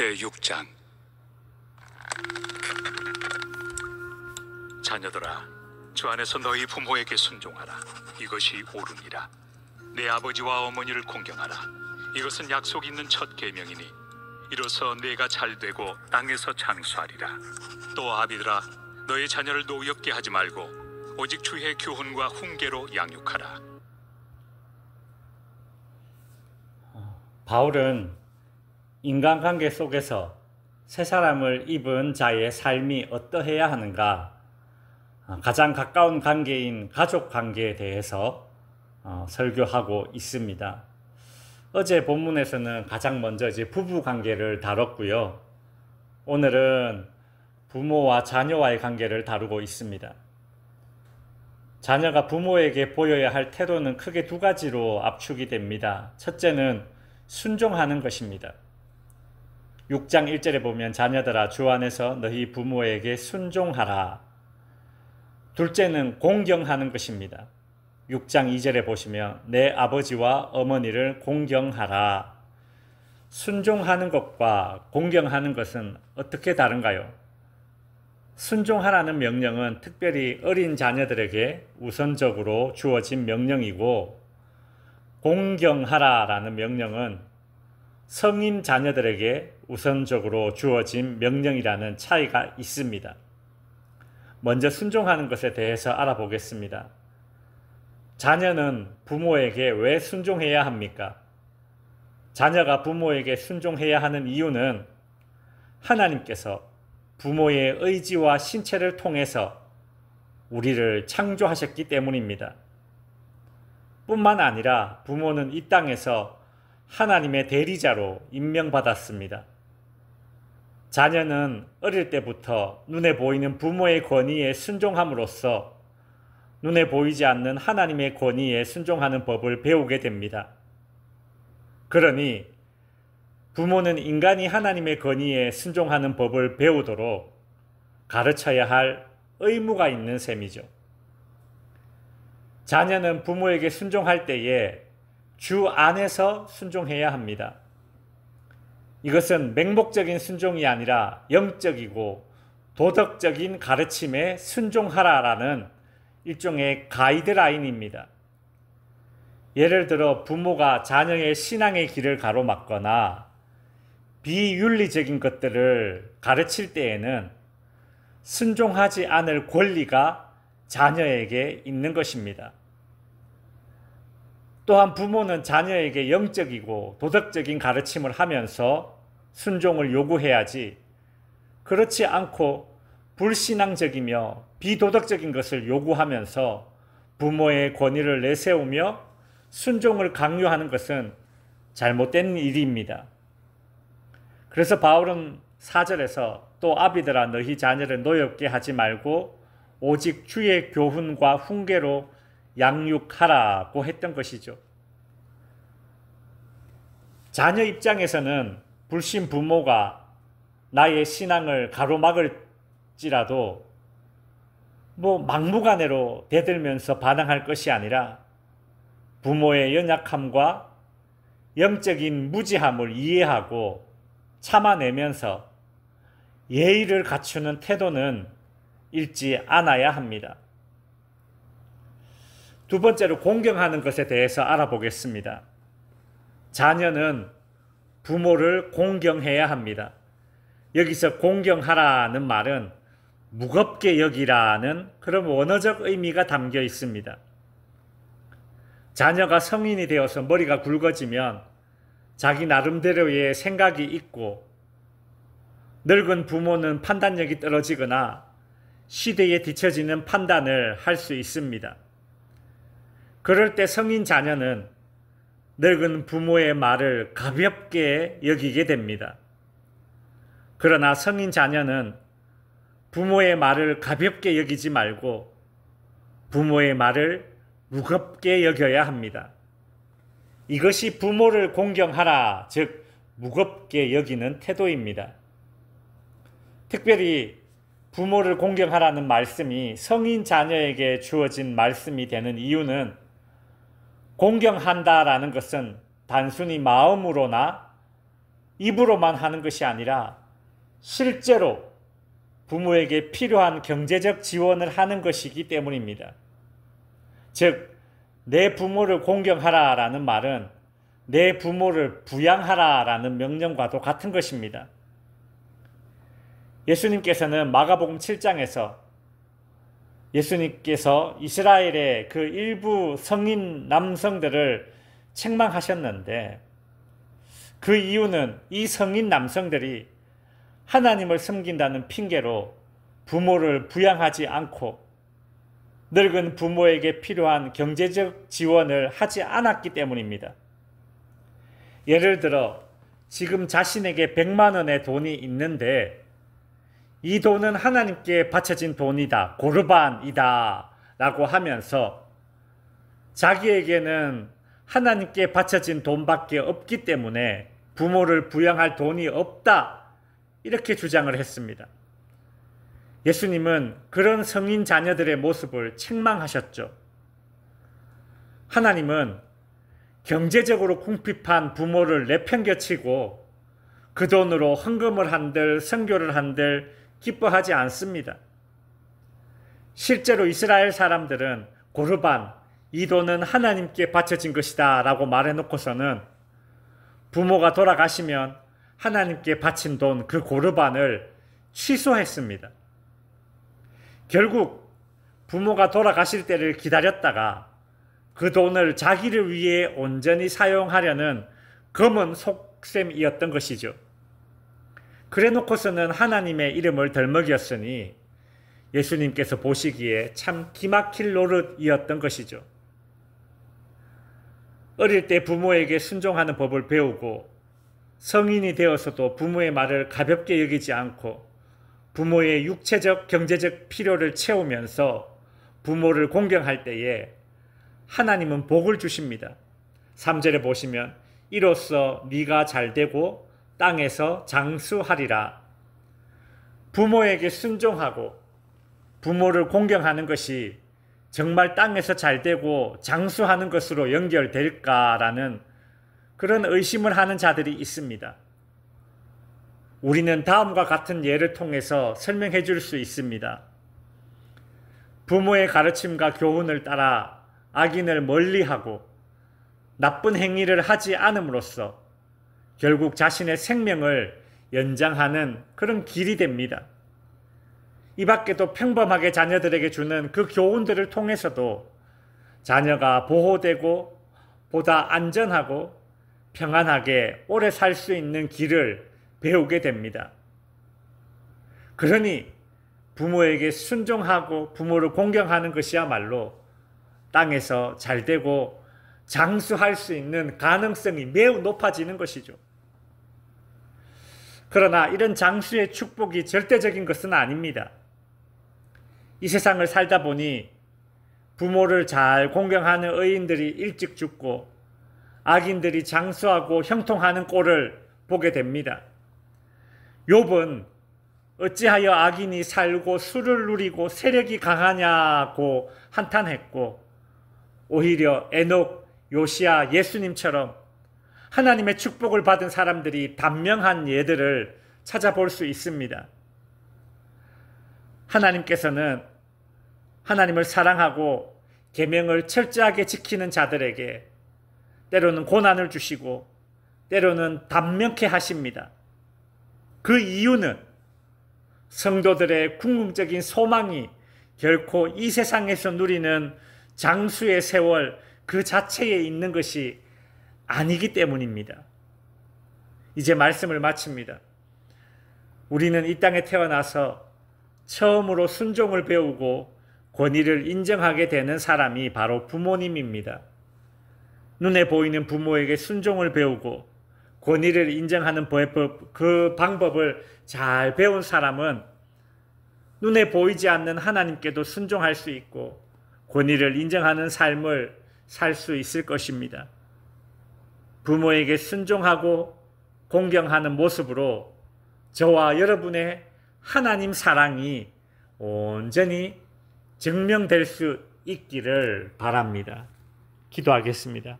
제6장. 자녀들아, 주 안에서 너희 부모에게 순종하라. 이것이 옳으니라. 내 아버지와 어머니를 공경하라. 이것은 약속 있는 첫 계명이니 이로써 내가 잘되고 땅에서 장수하리라. 또 아비들아, 너희 자녀를 노엽게 하지 말고 오직 주의 교훈과 훈계로 양육하라. 바울은 인간관계 속에서 새 사람을 입은 자의 삶이 어떠해야 하는가, 가장 가까운 관계인 가족 관계에 대해서 설교하고 있습니다. 어제 본문에서는 가장 먼저 부부 관계를 다뤘고요. 오늘은 부모와 자녀와의 관계를 다루고 있습니다. 자녀가 부모에게 보여야 할 태도는 크게 두 가지로 압축이 됩니다. 첫째는 순종하는 것입니다. 6장 1절에 보면 자녀들아, 주 안에서 너희 부모에게 순종하라. 둘째는 공경하는 것입니다. 6장 2절에 보시면 내 아버지와 어머니를 공경하라. 순종하는 것과 공경하는 것은 어떻게 다른가요? 순종하라는 명령은 특별히 어린 자녀들에게 우선적으로 주어진 명령이고, 공경하라라는 명령은 성인 자녀들에게 우선적으로 주어진 명령이라는 차이가 있습니다. 먼저 순종하는 것에 대해서 알아보겠습니다. 자녀는 부모에게 왜 순종해야 합니까? 자녀가 부모에게 순종해야 하는 이유는 하나님께서 부모의 의지와 신체를 통해서 우리를 창조하셨기 때문입니다. 뿐만 아니라 부모는 이 땅에서 하나님의 대리자로 임명받았습니다. 자녀는 어릴 때부터 눈에 보이는 부모의 권위에 순종함으로써 눈에 보이지 않는 하나님의 권위에 순종하는 법을 배우게 됩니다. 그러니 부모는 인간이 하나님의 권위에 순종하는 법을 배우도록 가르쳐야 할 의무가 있는 셈이죠. 자녀는 부모에게 순종할 때에 주 안에서 순종해야 합니다. 이것은 맹목적인 순종이 아니라 영적이고 도덕적인 가르침에 순종하라라는 일종의 가이드라인입니다. 예를 들어 부모가 자녀의 신앙의 길을 가로막거나 비윤리적인 것들을 가르칠 때에는 순종하지 않을 권리가 자녀에게 있는 것입니다. 또한 부모는 자녀에게 영적이고 도덕적인 가르침을 하면서 순종을 요구해야지, 그렇지 않고 불신앙적이며 비도덕적인 것을 요구하면서 부모의 권위를 내세우며 순종을 강요하는 것은 잘못된 일입니다. 그래서 바울은 4절에서 또 아비들아, 너희 자녀를 노엽게 하지 말고 오직 주의 교훈과 훈계로 양육하라고 했던 것이죠. 자녀 입장에서는 불신 부모가 나의 신앙을 가로막을지라도 막무가내로 대들면서 반항할 것이 아니라 부모의 연약함과 영적인 무지함을 이해하고 참아내면서 예의를 갖추는 태도는 잃지 않아야 합니다. 두 번째로 공경하는 것에 대해서 알아보겠습니다. 자녀는 부모를 공경해야 합니다. 여기서 공경하라는 말은 무겁게 여기라는 그런 원어적 의미가 담겨 있습니다. 자녀가 성인이 되어서 머리가 굵어지면 자기 나름대로의 생각이 있고, 늙은 부모는 판단력이 떨어지거나 시대에 뒤처지는 판단을 할 수 있습니다. 그럴 때 성인 자녀는 늙은 부모의 말을 가볍게 여기게 됩니다. 그러나 성인 자녀는 부모의 말을 가볍게 여기지 말고 부모의 말을 무겁게 여겨야 합니다. 이것이 부모를 공경하라, 즉 무겁게 여기는 태도입니다. 특별히 부모를 공경하라는 말씀이 성인 자녀에게 주어진 말씀이 되는 이유는, 공경한다라는 것은 단순히 마음으로나 입으로만 하는 것이 아니라 실제로 부모에게 필요한 경제적 지원을 하는 것이기 때문입니다. 즉, 내 부모를 공경하라라는 말은 내 부모를 부양하라라는 명령과도 같은 것입니다. 예수님께서는 마가복음 7장에서 예수님께서 이스라엘의 그 일부 성인 남성들을 책망하셨는데, 그 이유는 이 성인 남성들이 하나님을 섬긴다는 핑계로 부모를 부양하지 않고 늙은 부모에게 필요한 경제적 지원을 하지 않았기 때문입니다. 예를 들어 지금 자신에게 100만 원의 돈이 있는데 이 돈은 하나님께 바쳐진 돈이다, 고르반이다 라고 하면서 자기에게는 하나님께 바쳐진 돈밖에 없기 때문에 부모를 부양할 돈이 없다, 이렇게 주장을 했습니다. 예수님은 그런 성인 자녀들의 모습을 책망하셨죠. 하나님은 경제적으로 궁핍한 부모를 내팽겨치고 그 돈으로 헌금을 한들 선교를 한들 기뻐하지 않습니다. 실제로 이스라엘 사람들은 고르반, 이 돈은 하나님께 바쳐진 것이다 라고 말해놓고서는 부모가 돌아가시면 하나님께 바친 돈, 그 고르반을 취소했습니다. 결국 부모가 돌아가실 때를 기다렸다가 그 돈을 자기를 위해 온전히 사용하려는 검은 속셈이었던 것이죠. 그래 놓고서는 하나님의 이름을 덜먹였으니 예수님께서 보시기에 참 기막힐 노릇이었던 것이죠. 어릴 때 부모에게 순종하는 법을 배우고 성인이 되어서도 부모의 말을 가볍게 여기지 않고 부모의 육체적, 경제적 필요를 채우면서 부모를 공경할 때에 하나님은 복을 주십니다. 3절에 보시면 이로써 네가 잘되고 땅에서 장수하리라. 부모에게 순종하고 부모를 공경하는 것이 정말 땅에서 잘되고 장수하는 것으로 연결될까라는 그런 의심을 하는 자들이 있습니다. 우리는 다음과 같은 예를 통해서 설명해 줄 수 있습니다. 부모의 가르침과 교훈을 따라 악인을 멀리하고 나쁜 행위를 하지 않음으로써 결국 자신의 생명을 연장하는 그런 길이 됩니다. 이 밖에도 평범하게 자녀들에게 주는 그 교훈들을 통해서도 자녀가 보호되고 보다 안전하고 평안하게 오래 살 수 있는 길을 배우게 됩니다. 그러니 부모에게 순종하고 부모를 공경하는 것이야말로 땅에서 잘되고 장수할 수 있는 가능성이 매우 높아지는 것이죠. 그러나 이런 장수의 축복이 절대적인 것은 아닙니다. 이 세상을 살다 보니 부모를 잘 공경하는 의인들이 일찍 죽고 악인들이 장수하고 형통하는 꼴을 보게 됩니다. 욥은 어찌하여 악인이 살고 수를 누리고 세력이 강하냐고 한탄했고, 오히려 에녹, 요시야, 예수님처럼 하나님의 축복을 받은 사람들이 단명한 예들을 찾아볼 수 있습니다. 하나님께서는 하나님을 사랑하고 계명을 철저하게 지키는 자들에게 때로는 고난을 주시고 때로는 단명케 하십니다. 그 이유는 성도들의 궁극적인 소망이 결코 이 세상에서 누리는 장수의 세월 그 자체에 있는 것이 아니기 때문입니다. 이제 말씀을 마칩니다. 우리는 이 땅에 태어나서 처음으로 순종을 배우고 권위를 인정하게 되는 사람이 바로 부모님입니다. 눈에 보이는 부모에게 순종을 배우고 권위를 인정하는 그 방법을 잘 배운 사람은 눈에 보이지 않는 하나님께도 순종할 수 있고 권위를 인정하는 삶을 살 수 있을 것입니다. 부모에게 순종하고 공경하는 모습으로 저와 여러분의 하나님 사랑이 온전히 증명될 수 있기를 바랍니다. 기도하겠습니다.